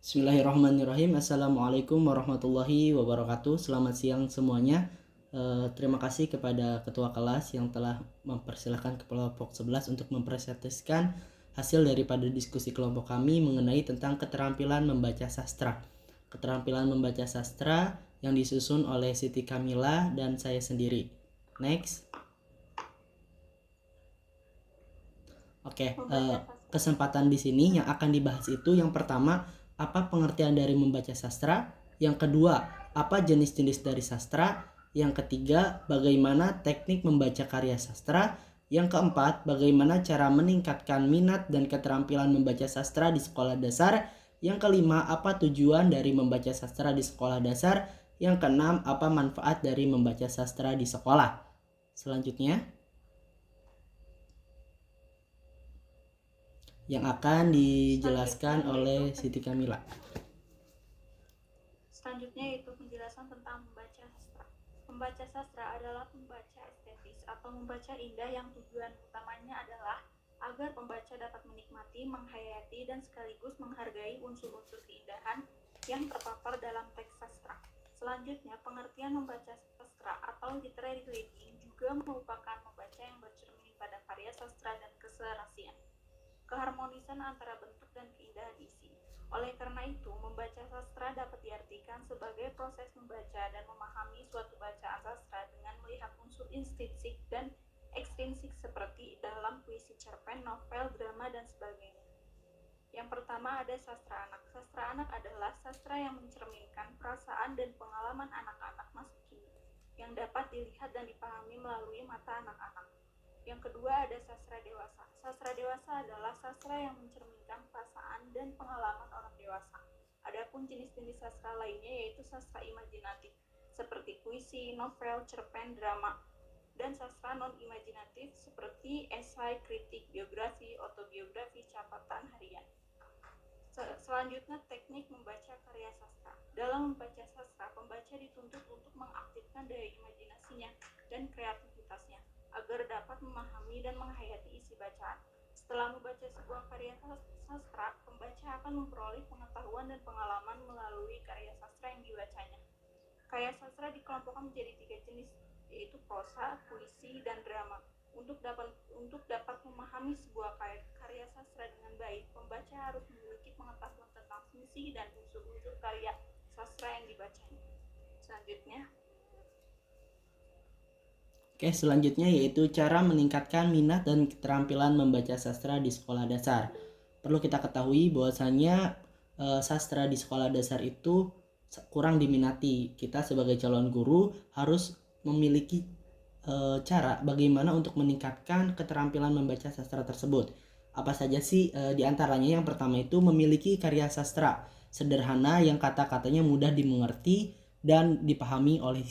Bismillahirrahmanirrahim. Assalamualaikum warahmatullahi wabarakatuh. Selamat siang semuanya. Terima kasih kepada ketua kelas yang telah mempersilahkan kelompok 11 untuk mempresentasikan hasil daripada diskusi kelompok kami mengenai tentang keterampilan membaca sastra. Keterampilan membaca sastra yang disusun oleh Siti Kamila dan saya sendiri. Next. Oke, kesempatan di sini yang akan dibahas itu yang pertama, apa pengertian dari membaca sastra? Yang kedua, apa jenis-jenis dari sastra? Yang ketiga, bagaimana teknik membaca karya sastra? Yang keempat, bagaimana cara meningkatkan minat dan keterampilan membaca sastra di sekolah dasar? Yang kelima, apa tujuan dari membaca sastra di sekolah dasar? Yang keenam, apa manfaat dari membaca sastra di sekolah? Selanjutnya, yang akan dijelaskan oleh Siti Kamila. Selanjutnya yaitu penjelasan tentang membaca sastra. Membaca sastra adalah membaca estetis atau membaca indah yang tujuan utamanya adalah agar pembaca dapat menikmati, menghayati, dan sekaligus menghargai unsur-unsur keindahan yang terpapar dalam teks sastra. Selanjutnya, pengertian membaca sastra atau literary reading juga merupakan membaca yang bercermin pada karya sastra dan keserasian, keharmonisan antara bentuk dan keindahan isi. Oleh karena itu, membaca sastra dapat diartikan sebagai proses membaca dan memahami suatu bacaan sastra dengan melihat unsur intrinsik dan ekstrinsik seperti dalam puisi cerpen, novel, drama, dan sebagainya. Yang pertama ada sastra anak. Sastra anak adalah sastra yang mencerminkan perasaan dan pengalaman anak-anak masa kini yang dapat dilihat dan dipahami melalui mata anak-anak. Yang kedua ada sastra dewasa. Sastra dewasa adalah sastra yang mencerminkan perasaan dan pengalaman orang dewasa. Adapun jenis-jenis sastra lainnya yaitu sastra imajinatif seperti puisi, novel, cerpen, drama, dan sastra non-imajinatif seperti esai, kritik, biografi, autobiografi, catatan harian. Selanjutnya teknik membaca karya sastra. Dalam membaca sastra, pembaca dituntut untuk mengaktifkan daya imajinasinya dan kreativitasnya agar dapat memahami dan menghayati isi bacaan. Setelah membaca sebuah karya sastra, pembaca akan memperoleh pengetahuan dan pengalaman melalui karya sastra yang dibacanya. Karya sastra dikelompokkan menjadi 3 jenis, yaitu prosa, puisi, dan drama. Untuk dapat memahami sebuah karya sastra dengan baik, pembaca harus memiliki pengetahuan tentang fungsi dan unsur-unsur karya sastra yang dibacanya. Selanjutnya yaitu cara meningkatkan minat dan keterampilan membaca sastra di sekolah dasar. Perlu kita ketahui bahwasanya sastra di sekolah dasar itu kurang diminati. Kita sebagai calon guru harus memiliki cara bagaimana untuk meningkatkan keterampilan membaca sastra tersebut. Apa saja sih diantaranya? Yang pertama itu memiliki karya sastra sederhana yang kata-katanya mudah dimengerti dan dipahami oleh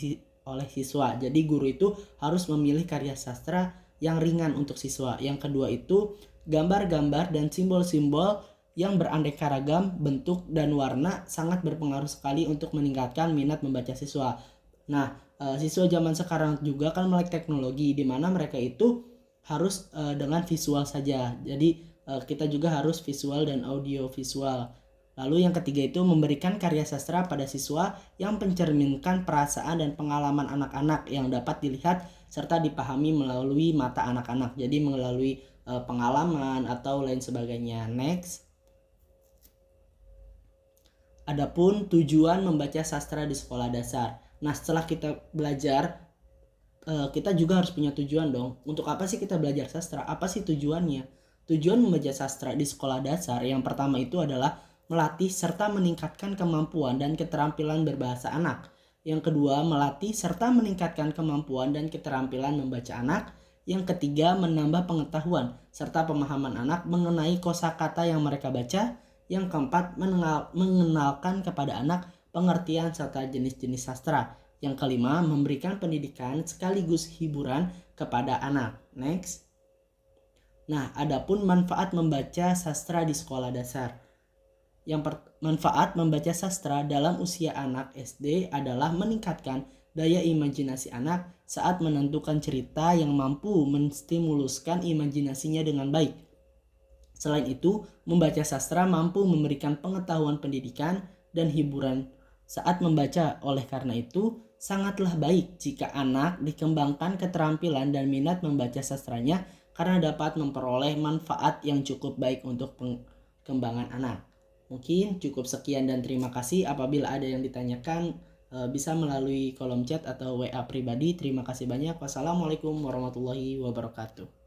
siswa. Jadi guru itu harus memilih karya sastra yang ringan untuk siswa. Yang kedua itu gambar-gambar dan simbol-simbol yang beraneka ragam bentuk dan warna sangat berpengaruh sekali untuk meningkatkan minat membaca siswa. Nah, siswa zaman sekarang juga kan melek teknologi di mana mereka itu harus dengan visual saja. Jadi kita juga harus visual dan audio visual. Lalu yang ketiga itu memberikan karya sastra pada siswa yang mencerminkan perasaan dan pengalaman anak-anak yang dapat dilihat serta dipahami melalui mata anak-anak. Jadi melalui pengalaman atau lain sebagainya. Next. Adapun tujuan membaca sastra di sekolah dasar. Nah, setelah kita belajar, kita juga harus punya tujuan dong. Untuk apa sih kita belajar sastra? Apa sih tujuannya? Tujuan membaca sastra di sekolah dasar yang pertama itu adalah melatih serta meningkatkan kemampuan dan keterampilan berbahasa anak. Yang kedua, melatih serta meningkatkan kemampuan dan keterampilan membaca anak. Yang ketiga, menambah pengetahuan serta pemahaman anak mengenai kosakata yang mereka baca. Yang keempat, mengenalkan kepada anak pengertian serta jenis-jenis sastra. Yang kelima, memberikan pendidikan sekaligus hiburan kepada anak. Next. Nah, adapun manfaat membaca sastra di sekolah dasar. Yang manfaat membaca sastra dalam usia anak SD adalah meningkatkan daya imajinasi anak saat menentukan cerita yang mampu menstimuluskan imajinasinya dengan baik. Selain itu, membaca sastra mampu memberikan pengetahuan pendidikan dan hiburan saat membaca. Oleh karena itu, sangatlah baik jika anak dikembangkan keterampilan dan minat membaca sastranya karena dapat memperoleh manfaat yang cukup baik untuk pengembangan anak. Mungkin cukup sekian dan terima kasih. Apabila ada yang ditanyakan, bisa melalui kolom chat atau WA pribadi. Terima kasih banyak. Wassalamualaikum warahmatullahi wabarakatuh.